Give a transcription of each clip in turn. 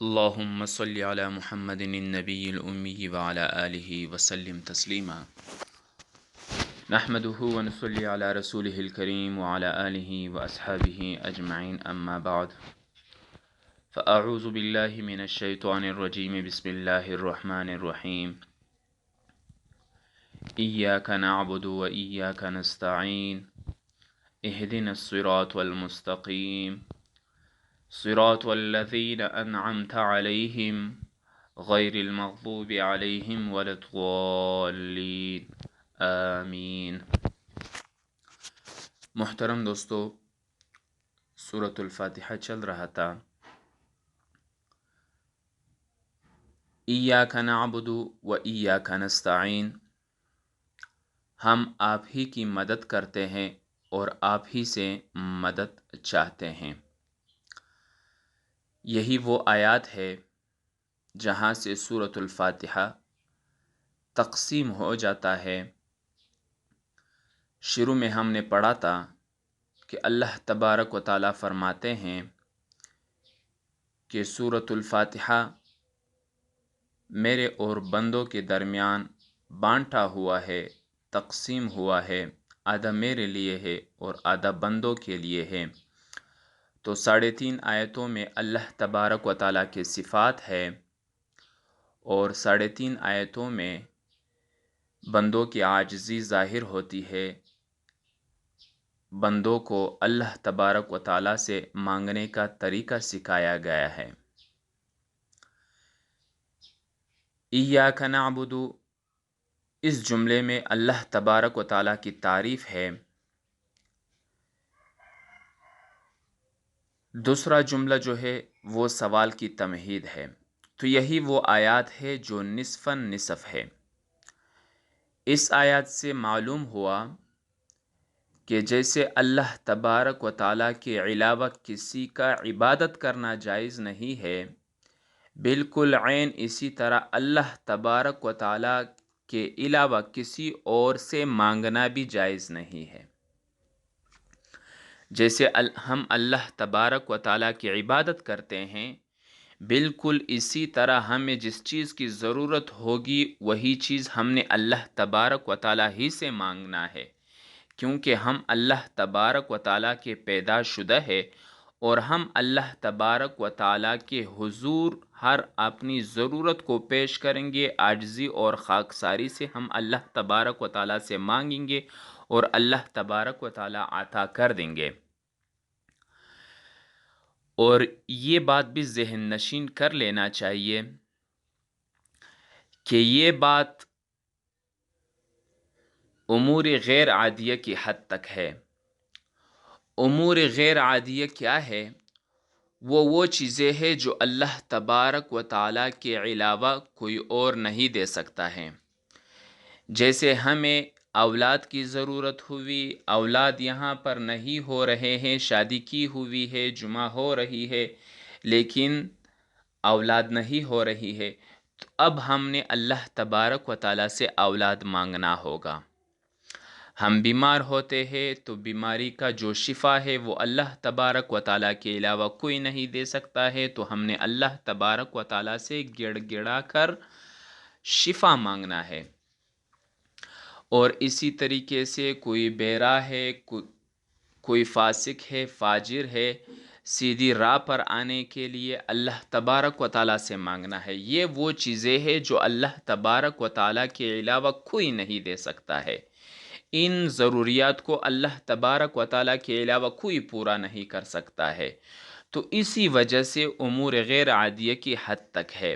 اللهم صل على محمد النبي الأمي وعلى آله وسلم تسليما نحمده ونصلي على رسوله الكريم وعلى آله وأصحابه أجمعين أما بعد فأعوذ بالله من الشيطان الرجيم بسم الله الرحمن الرحيم إياك نعبد وإياك نستعين اهدنا الصراط المستقيم صراط الذين أنعمت عليهم غير المغضوب عليهم ولا الضالين آمین۔ محترم دوستو، سورۃ الفاتحہ چل رہا تھا۔ ایاک نعبد و ایاک نستعین، ہم آپ ہی کی مدد کرتے ہیں اور آپ ہی سے مدد چاہتے ہیں۔ یہی وہ آیات ہے جہاں سے سورۃ الفاتحہ تقسیم ہو جاتا ہے۔ شروع میں ہم نے پڑھا تھا کہ اللہ تبارک و تعالیٰ فرماتے ہیں کہ سورۃ الفاتحہ میرے اور بندوں کے درمیان بانٹا ہوا ہے، تقسیم ہوا ہے، آدھا میرے لیے ہے اور آدھا بندوں کے لیے ہے۔ تو 3.5 آیتوں میں اللہ تبارک و تعالیٰ کے صفات ہے اور 3.5 آیتوں میں بندوں کی عاجزی ظاہر ہوتی ہے۔ بندوں کو اللہ تبارک و تعالیٰ سے مانگنے کا طریقہ سکھایا گیا ہے۔ ایاک نعبد، اس جملے میں اللہ تبارک و تعالیٰ کی تعریف ہے۔ دوسرا جملہ جو ہے وہ سوال کی تمہید ہے۔ تو یہی وہ آیات ہے جو نصفاً نصف ہے۔ اس آیات سے معلوم ہوا کہ جیسے اللہ تبارک و تعالیٰ کے علاوہ کسی کا عبادت کرنا جائز نہیں ہے، بالکل عین اسی طرح اللہ تبارک و تعالیٰ کے علاوہ کسی اور سے مانگنا بھی جائز نہیں ہے۔ جیسے ہم اللہ تبارک و تعالیٰ کی عبادت کرتے ہیں، بالکل اسی طرح ہمیں جس چیز کی ضرورت ہوگی وہی چیز ہم نے اللہ تبارک و تعالیٰ ہی سے مانگنا ہے، کیونکہ ہم اللہ تبارک و تعالیٰ کے پیدا شدہ ہے اور ہم اللہ تبارک و تعالیٰ کے حضور ہر اپنی ضرورت کو پیش کریں گے۔ عاجزی اور خاکساری سے ہم اللہ تبارک و تعالیٰ سے مانگیں گے اور اللہ تبارک و تعالیٰ عطا کر دیں گے۔ اور یہ بات بھی ذہن نشین کر لینا چاہیے کہ یہ بات امور غیر عادیہ کی حد تک ہے۔ امور غیر عادیہ کیا ہے؟ وہ چیزیں ہیں جو اللہ تبارک و تعالیٰ کے علاوہ کوئی اور نہیں دے سکتا ہے۔ جیسے ہمیں اولاد کی ضرورت ہوئی، اولاد یہاں پر نہیں ہو رہے ہیں، شادی کی ہوئی ہے، جمعہ ہو رہی ہے، لیکن اولاد نہیں ہو رہی ہے، تو اب ہم نے اللہ تبارک و تعالیٰ سے اولاد مانگنا ہوگا۔ ہم بیمار ہوتے ہیں تو بیماری کا جو شفا ہے وہ اللہ تبارک و تعالیٰ کے علاوہ کوئی نہیں دے سکتا ہے، تو ہم نے اللہ تبارک و تعالیٰ سے گڑ گڑا کر شفا مانگنا ہے۔ اور اسی طریقے سے کوئی بیرا ہے، کوئی فاسق ہے، فاجر ہے، سیدھی راہ پر آنے کے لیے اللہ تبارک و تعالیٰ سے مانگنا ہے۔ یہ وہ چیزیں ہیں جو اللہ تبارک و تعالیٰ کے علاوہ کوئی نہیں دے سکتا ہے۔ ان ضروریات کو اللہ تبارک و تعالیٰ کے علاوہ کوئی پورا نہیں کر سکتا ہے۔ تو اسی وجہ سے امور غیر عادیہ کی حد تک ہے۔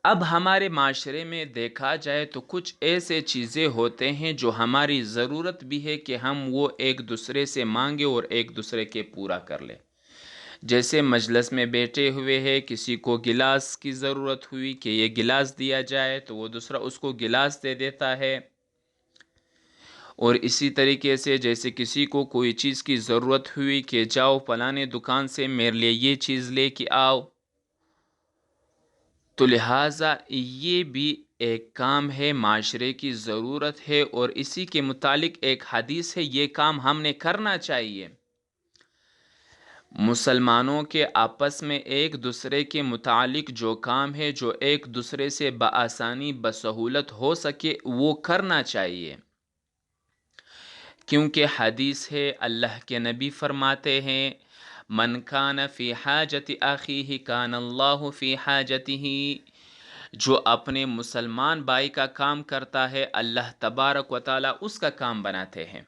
اب ہمارے معاشرے میں دیکھا جائے تو کچھ ایسے چیزیں ہوتے ہیں جو ہماری ضرورت بھی ہے کہ ہم وہ ایک دوسرے سے مانگے اور ایک دوسرے کے پورا کر لیں۔ جیسے مجلس میں بیٹھے ہوئے ہیں، کسی کو گلاس کی ضرورت ہوئی کہ یہ گلاس دیا جائے تو وہ دوسرا اس کو گلاس دے دیتا ہے۔ اور اسی طریقے سے جیسے کسی کو کوئی چیز کی ضرورت ہوئی کہ جاؤ فلانے دکان سے میرے لیے یہ چیز لے کے آؤ، تو لہٰذا یہ بھی ایک کام ہے، معاشرے کی ضرورت ہے اور اسی کے متعلق ایک حدیث ہے، یہ کام ہم نے کرنا چاہیے۔ مسلمانوں کے آپس میں ایک دوسرے کے متعلق جو کام ہے جو ایک دوسرے سے بآسانی بسہولت ہو سکے وہ کرنا چاہیے، کیونکہ حدیث ہے اللہ کے نبی فرماتے ہیں من کان فی حاجت اخیہ کان اللہ فی حاجتہ، جو اپنے مسلمان بھائی کا کام کرتا ہے اللہ تبارک و تعالی اس کا کام بناتے ہیں۔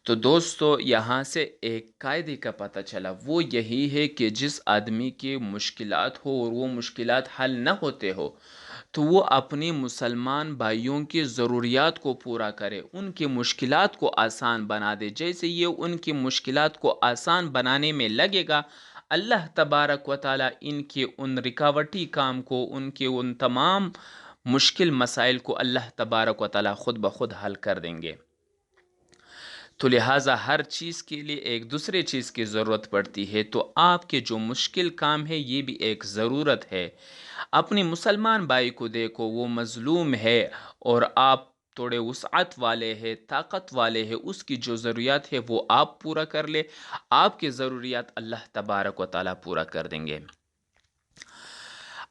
تو دوستو یہاں سے ایک قاعدے کا پتہ چلا، وہ یہی ہے کہ جس آدمی کی مشکلات ہو اور وہ مشکلات حل نہ ہوتے ہو تو وہ اپنے مسلمان بھائیوں کی ضروریات کو پورا کرے، ان کی مشکلات کو آسان بنا دے۔ جیسے یہ ان کی مشکلات کو آسان بنانے میں لگے گا، اللہ تبارک و تعالی ان کے ان رکاوٹی کام کو، ان کے ان تمام مشکل مسائل کو اللہ تبارک و تعالی خود بخود حل کر دیں گے۔ تو لہٰذا ہر چیز کے لیے ایک دوسرے چیز کی ضرورت پڑتی ہے، تو آپ کے جو مشکل کام ہے یہ بھی ایک ضرورت ہے۔ اپنے مسلمان بھائی کو دیکھو، وہ مظلوم ہے اور آپ تھوڑے وسعت والے ہیں، طاقت والے ہیں، اس کی جو ضروریات ہے وہ آپ پورا کر لے، آپ کی ضروریات اللہ تبارک و تعالیٰ پورا کر دیں گے۔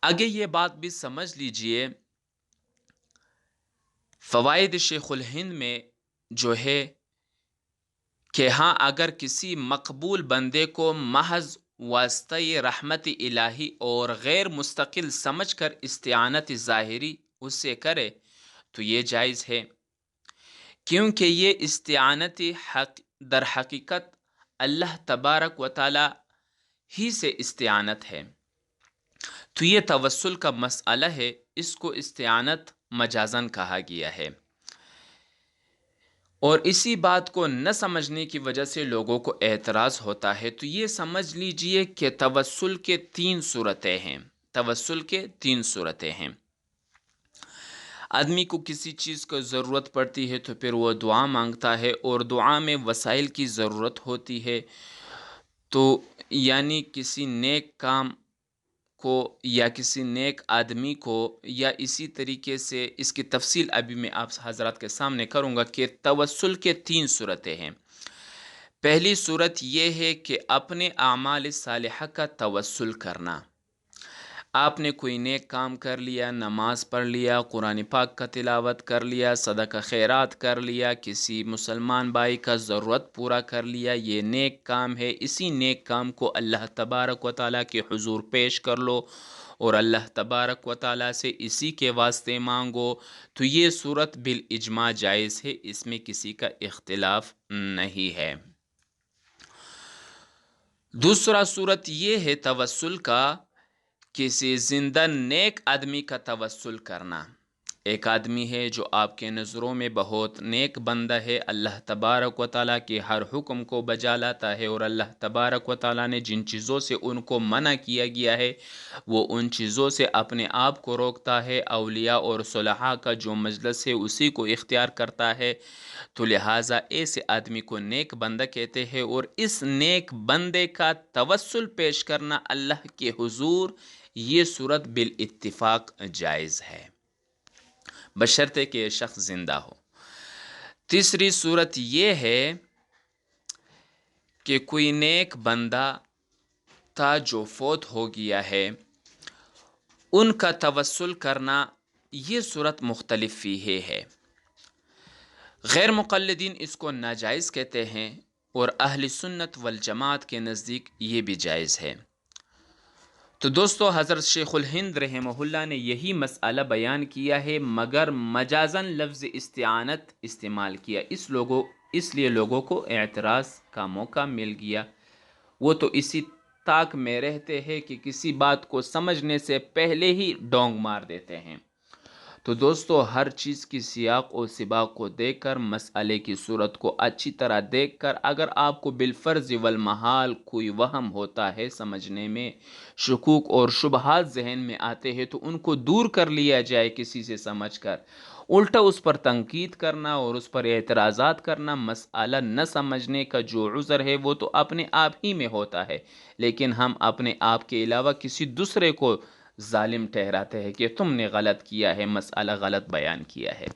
آگے یہ بات بھی سمجھ لیجئے، فوائد شیخ الہند میں جو ہے کہ ہاں اگر کسی مقبول بندے کو محض واسطہ رحمت الہی اور غیر مستقل سمجھ کر استعانت ظاہری اس سے کرے تو یہ جائز ہے، کیونکہ یہ استعانت در حقیقت اللہ تبارک و تعالی ہی سے استعانت ہے۔ تو یہ توسل کا مسئلہ ہے، اس کو استعانت مجازن کہا گیا ہے، اور اسی بات کو نہ سمجھنے کی وجہ سے لوگوں کو اعتراض ہوتا ہے۔ تو یہ سمجھ لیجئے کہ توسل کے تین صورتیں ہیں، توسل کے تین صورتیں ہیں۔ آدمی کو کسی چیز کو ضرورت پڑتی ہے تو پھر وہ دعا مانگتا ہے، اور دعا میں وسائل کی ضرورت ہوتی ہے، تو یعنی کسی نیک کام کو یا کسی نیک آدمی کو، یا اسی طریقے سے اس کی تفصیل ابھی میں آپ حضرات کے سامنے کروں گا کہ توسل کے تین صورتیں ہیں۔ پہلی صورت یہ ہے کہ اپنے اعمال صالحہ کا توسل کرنا۔ آپ نے کوئی نیک کام کر لیا، نماز پڑھ لیا، قرآن پاک کا تلاوت کر لیا، صدقہ خیرات کر لیا، کسی مسلمان بھائی کا ضرورت پورا کر لیا، یہ نیک کام ہے۔ اسی نیک کام کو اللہ تبارک و تعالیٰ کے حضور پیش کر لو اور اللہ تبارک و تعالیٰ سے اسی کے واسطے مانگو، تو یہ صورت بالاجماع جائز ہے، اس میں کسی کا اختلاف نہیں ہے۔ دوسرا صورت یہ ہے توسل کا، کسی زندہ نیک آدمی کا توسل کرنا۔ ایک آدمی ہے جو آپ کے نظروں میں بہت نیک بندہ ہے، اللہ تبارک و تعالیٰ کے ہر حکم کو بجا لاتا ہے، اور اللہ تبارک و تعالیٰ نے جن چیزوں سے ان کو منع کیا گیا ہے وہ ان چیزوں سے اپنے آپ کو روکتا ہے، اولیاء اور صلحاء کا جو مجلس ہے اسی کو اختیار کرتا ہے، تو لہٰذا ایسے آدمی کو نیک بندہ کہتے ہیں، اور اس نیک بندے کا توسل پیش کرنا اللہ کے حضور، یہ صورت بالاتفاق جائز ہے، بشرطے کہ یہ شخص زندہ ہو۔ تیسری صورت یہ ہے کہ کوئی نیک بندہ تھا جو فوت ہو گیا ہے، ان کا توسل کرنا، یہ صورت مختلف فیہ ہے۔ غیر مقلدین اس کو ناجائز کہتے ہیں، اور اہل سنت والجماعت کے نزدیک یہ بھی جائز ہے۔ تو دوستو حضرت شیخ الہند رحمہ اللہ نے یہی مسئلہ بیان کیا ہے، مگر مجازن لفظ استعانت استعمال کیا، اس لیے لوگوں کو اعتراض کا موقع مل گیا۔ وہ تو اسی طاق میں رہتے ہیں کہ کسی بات کو سمجھنے سے پہلے ہی ڈونگ مار دیتے ہیں۔ تو دوستو ہر چیز کی سیاق و سباق کو دیکھ کر، مسئلے کی صورت کو اچھی طرح دیکھ کر، اگر آپ کو بالفرض والمحال کوئی وہم ہوتا ہے، سمجھنے میں شکوک اور شبہات ذہن میں آتے ہیں، تو ان کو دور کر لیا جائے کسی سے سمجھ کر۔ الٹا اس پر تنقید کرنا اور اس پر اعتراضات کرنا، مسئلہ نہ سمجھنے کا جو عذر ہے وہ تو اپنے آپ ہی میں ہوتا ہے، لیکن ہم اپنے آپ کے علاوہ کسی دوسرے کو ظالم ٹھہراتے ہیں کہ تم نے غلط کیا ہے، مسئلہ غلط بیان کیا ہے۔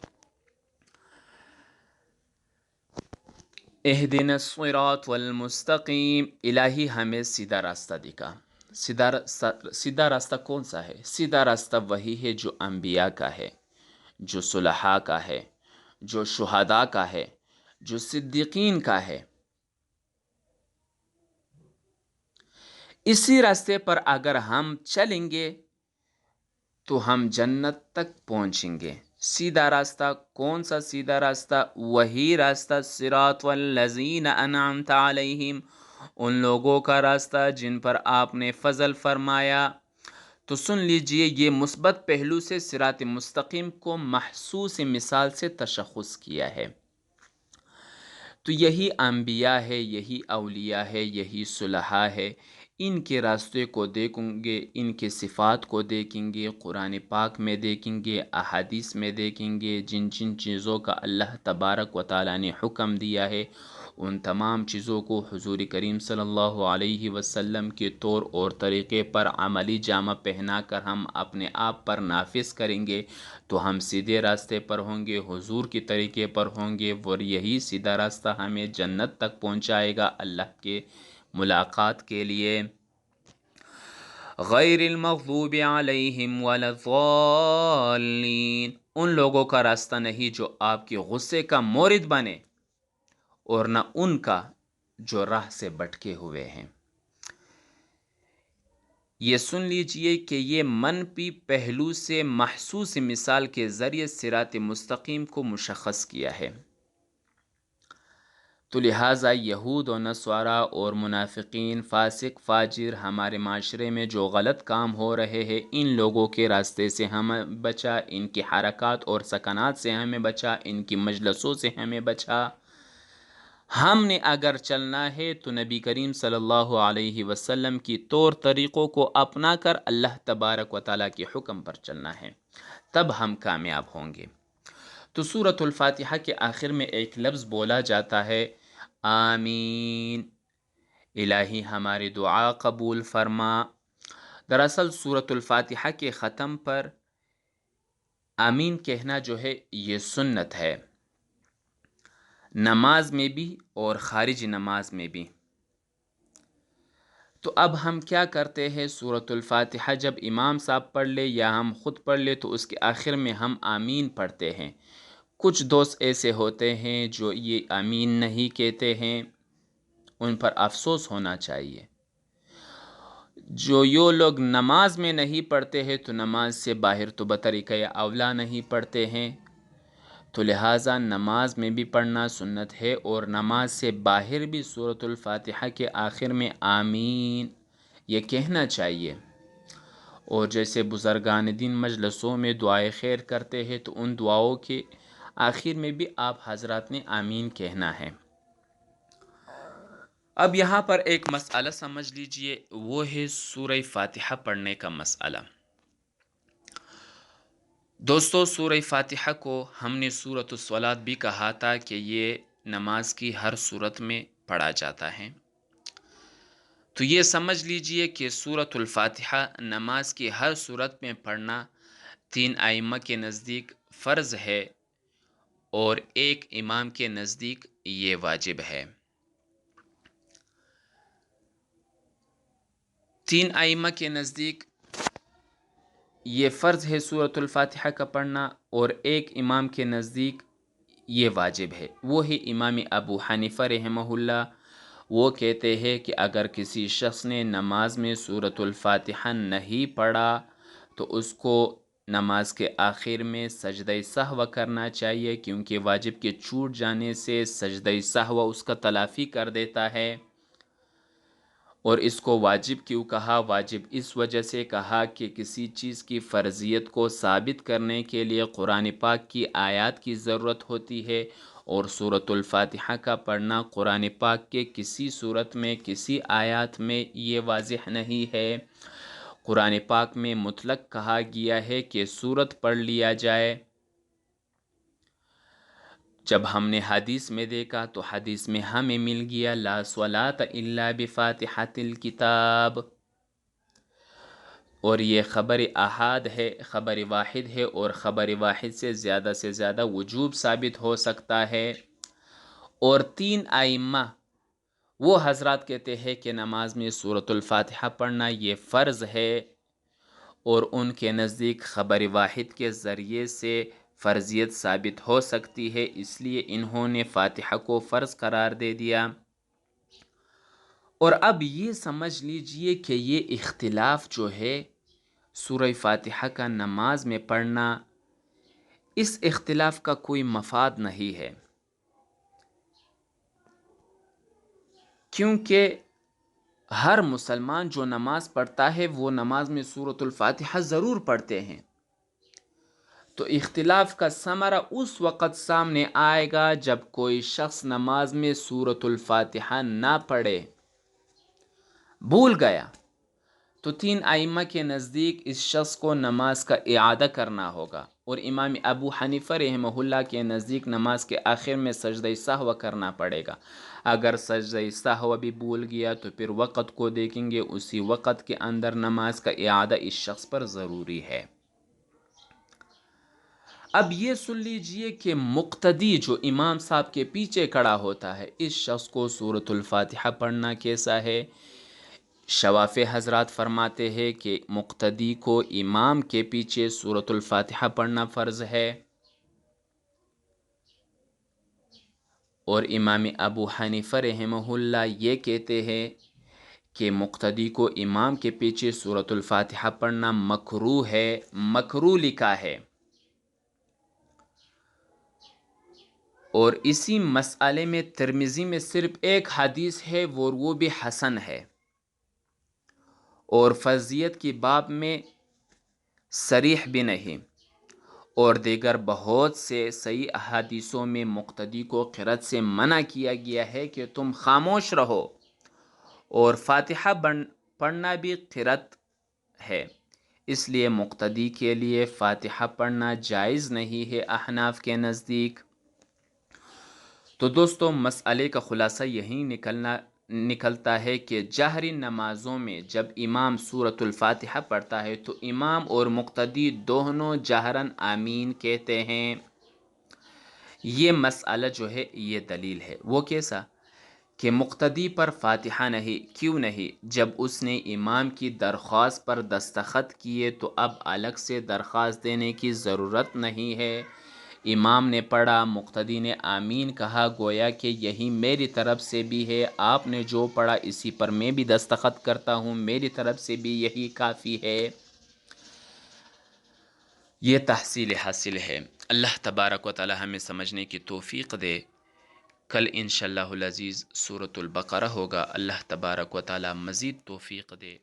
اہدنا الصراط والمستقیم، الہی ہمیں سیدھا راستہ دکھا۔ سیدھا راستہ کون سا ہے؟ سیدھا راستہ وہی ہے جو انبیاء کا ہے، جو صلحاء کا ہے، جو شہداء کا ہے، جو صدیقین کا ہے۔ اسی راستے پر اگر ہم چلیں گے تو ہم جنت تک پہنچیں گے۔ سیدھا راستہ کون سا سیدھا راستہ؟ وہی راستہ صراط والذین انعمت علیہم، ان لوگوں کا راستہ جن پر آپ نے فضل فرمایا۔ تو سن لیجئے، یہ مثبت پہلو سے صراط مستقیم کو محسوس مثال سے تشخص کیا ہے۔ تو یہی انبیاء ہے، یہی اولیاء ہے، یہی صلحاء ہے۔ ان کے راستے کو دیکھیں گے، ان کے صفات کو دیکھیں گے، قرآن پاک میں دیکھیں گے، احادیث میں دیکھیں گے، جن جن چیزوں کا اللہ تبارک و تعالیٰ نے حکم دیا ہے، ان تمام چیزوں کو حضور کریم صلی اللہ علیہ وسلم کے طور اور طریقے پر عملی جامہ پہنا کر ہم اپنے آپ پر نافذ کریں گے تو ہم سیدھے راستے پر ہوں گے، حضور کے طریقے پر ہوں گے، اور یہی سیدھا راستہ ہمیں جنت تک پہنچائے گا اللہ کے ملاقات کے لیے۔ غیر المغضوب علیہم ولا الضالین، ان لوگوں کا راستہ نہیں جو آپ کے غصے کا مورد بنے، اور نہ ان کا جو راہ سے بھٹکے ہوئے ہیں۔ یہ سن لیجئے کہ یہ منفی پہلو سے محسوس مثال کے ذریعے صراط مستقیم کو مشخص کیا ہے۔ تو لہٰذا یہود و نصارہ اور منافقین، فاسق فاجر، ہمارے معاشرے میں جو غلط کام ہو رہے ہیں، ان لوگوں کے راستے سے ہمیں بچا، ان کی حرکات اور سکنات سے ہمیں بچا، ان کی مجلسوں سے ہمیں بچا۔ ہم نے اگر چلنا ہے تو نبی کریم صلی اللہ علیہ وسلم کی طور طریقوں کو اپنا کر اللہ تبارک و تعالیٰ کے حکم پر چلنا ہے، تب ہم کامیاب ہوں گے۔ تو سورۃ الفاتحہ کے آخر میں ایک لفظ بولا جاتا ہے، آمین، الہی ہماری دعا قبول فرما۔ دراصل سورۃ الفاتحہ کے ختم پر آمین کہنا جو ہے یہ سنت ہے، نماز میں بھی اور خارج نماز میں بھی۔ تو اب ہم کیا کرتے ہیں، سورۃ الفاتحہ جب امام صاحب پڑھ لے یا ہم خود پڑھ لے تو اس کے آخر میں ہم آمین پڑھتے ہیں۔ کچھ دوست ایسے ہوتے ہیں جو یہ آمین نہیں کہتے ہیں، ان پر افسوس ہونا چاہیے۔ جو یہ لوگ نماز میں نہیں پڑھتے ہیں تو نماز سے باہر تو بطریقۂ اولیٰ نہیں پڑھتے ہیں، تو لہٰذا نماز میں بھی پڑھنا سنت ہے، اور نماز سے باہر بھی سورۃ الفاتحہ کے آخر میں آمین یہ کہنا چاہیے۔ اور جیسے بزرگان دین مجلسوں میں دعائے خیر کرتے ہیں تو ان دعاؤں کے آخر میں بھی آپ حضرات نے آمین کہنا ہے۔ اب یہاں پر ایک مسئلہ سمجھ لیجئے، وہ ہے سورہ فاتحہ پڑھنے کا مسئلہ۔ دوستو، سورہ فاتحہ کو ہم نے سورۃ الصلاۃ بھی کہا تھا کہ یہ نماز کی ہر صورت میں پڑھا جاتا ہے۔ تو یہ سمجھ لیجئے کہ سورۃ الفاتحہ نماز کی ہر صورت میں پڑھنا 3 ائمہ کے نزدیک فرض ہے، اور ایک امام کے نزدیک یہ واجب ہے۔ 3 ائمہ کے نزدیک یہ فرض ہے سورۃ الفاتحہ کا پڑھنا، اور ایک امام کے نزدیک یہ واجب ہے، وہ ہے امام ابو حنیفہ رحمہ اللہ۔ وہ کہتے ہیں کہ اگر کسی شخص نے نماز میں سورۃ الفاتحہ نہیں پڑھا تو اس کو نماز کے آخر میں سجدہ سہو کرنا چاہیے، کیونکہ واجب کے چھوٹ جانے سے سجدہ سہو اس کا تلافی کر دیتا ہے۔ اور اس کو واجب کیوں کہا؟ واجب اس وجہ سے کہا کہ کسی چیز کی فرضیت کو ثابت کرنے کے لیے قرآن پاک کی آیات کی ضرورت ہوتی ہے، اور سورۃ الفاتحہ کا پڑھنا قرآن پاک کے کسی صورت میں، کسی آیات میں یہ واضح نہیں ہے۔ قرآن پاک میں مطلق کہا گیا ہے کہ سورت پڑھ لیا جائے۔ جب ہم نے حدیث میں دیکھا تو حدیث میں ہمیں مل گیا لا صلاۃ الا بفاتحۃ الکتاب، اور یہ خبر احاد ہے، خبر واحد ہے، اور خبر واحد سے زیادہ وجوب ثابت ہو سکتا ہے۔ اور 3 ائمہ وہ حضرات کہتے ہیں کہ نماز میں سورۃ الفاتحہ پڑھنا یہ فرض ہے، اور ان کے نزدیک خبر واحد کے ذریعے سے فرضیت ثابت ہو سکتی ہے، اس لیے انہوں نے فاتحہ کو فرض قرار دے دیا۔ اور اب یہ سمجھ لیجئے کہ یہ اختلاف جو ہے سورہ فاتحہ کا نماز میں پڑھنا، اس اختلاف کا کوئی مفاد نہیں ہے، کیونکہ ہر مسلمان جو نماز پڑھتا ہے وہ نماز میں سورۃ الفاتحہ ضرور پڑھتے ہیں۔ تو اختلاف کا ثمرہ اس وقت سامنے آئے گا جب کوئی شخص نماز میں سورۃ الفاتحہ نہ پڑھے، بھول گیا، تو 3 ائمہ کے نزدیک اس شخص کو نماز کا اعادہ کرنا ہوگا، اور امام ابو حنیفہ رحمہ اللہ کے نزدیک نماز کے آخر میں سجدہ سہو کرنا پڑے گا۔ اگر سجدہ سہو بھی بھول گیا تو پھر وقت کو دیکھیں گے، اسی وقت کے اندر نماز کا اعادہ اس شخص پر ضروری ہے۔ اب یہ سن لیجئے کہ مقتدی جو امام صاحب کے پیچھے کھڑا ہوتا ہے، اس شخص کو سورۃ الفاتحہ پڑھنا کیسا ہے؟ شوافی حضرات فرماتے ہیں کہ مقتدی کو امام کے پیچھے سورۃ الفاتحہ پڑھنا فرض ہے، اور امام ابو حنیفہ رحمہ اللہ یہ کہتے ہیں کہ مقتدی کو امام کے پیچھے سورۃ الفاتحہ پڑھنا مکروہ ہے، مکروہ لکھا ہے۔ اور اسی مسئلے میں ترمذی میں صرف ایک حدیث ہے، وہ بھی حسن ہے، اور فرضیت کی باب میں صریح بھی نہیں، اور دیگر بہت سے صحیح احادیثوں میں مقتدی کو قرأت سے منع کیا گیا ہے کہ تم خاموش رہو، اور فاتحہ پڑھنا بھی قرأت ہے، اس لیے مقتدی کے لیے فاتحہ پڑھنا جائز نہیں ہے احناف کے نزدیک۔ تو دوستو، مسئلے کا خلاصہ یہی نکلتا ہے کہ جہری نمازوں میں جب امام سورۃ الفاتحہ پڑھتا ہے تو امام اور مقتدی دونوں جہراً آمین کہتے ہیں۔ یہ مسئلہ جو ہے یہ دلیل ہے، وہ کیسا؟ کہ مقتدی پر فاتحہ نہیں، کیوں نہیں؟ جب اس نے امام کی درخواست پر دستخط کیے تو اب الگ سے درخواست دینے کی ضرورت نہیں ہے۔ امام نے پڑھا، مقتدی نے آمین کہا، گویا کہ یہی میری طرف سے بھی ہے، آپ نے جو پڑھا اسی پر میں بھی دستخط کرتا ہوں، میری طرف سے بھی یہی کافی ہے۔ یہ تحصیل حاصل ہے۔ اللہ تبارک و تعالی ہمیں سمجھنے کی توفیق دے۔ کل انشاءاللہ العزیز سورۃ البقرہ ہوگا، اللہ تبارک و تعالی مزید توفیق دے۔